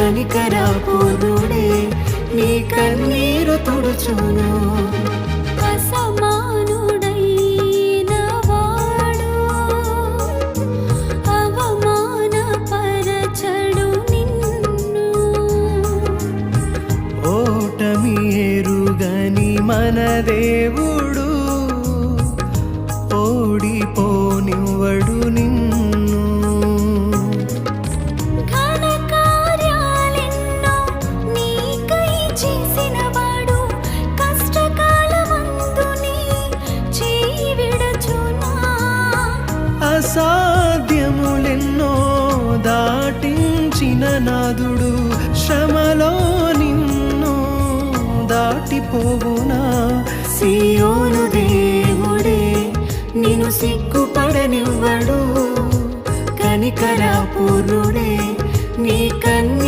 కనికరపూర్ణుడే నీ కన్నీరు తుడుచును. అసమానుడైన వాడు అవమానపరచడు నిన్ను. ఓటమి ఎరుగని మన దేవుడు ఓడిపోనివ్వడు నిన్ను. ఘన కార్యాలెన్నో నీకై చేసినవాడు కష్టకాలమందు నీ చేయి విడచునా. అసాధ్యములెన్నో దాటించిన నాదుడు శ్రమలో నిన్ను దాటిపోవునా. సియోను దేవుడే నిన్ను సిగ్గుపడనివ్వడు, కనికరపూర్ణుడే నీ కన్ని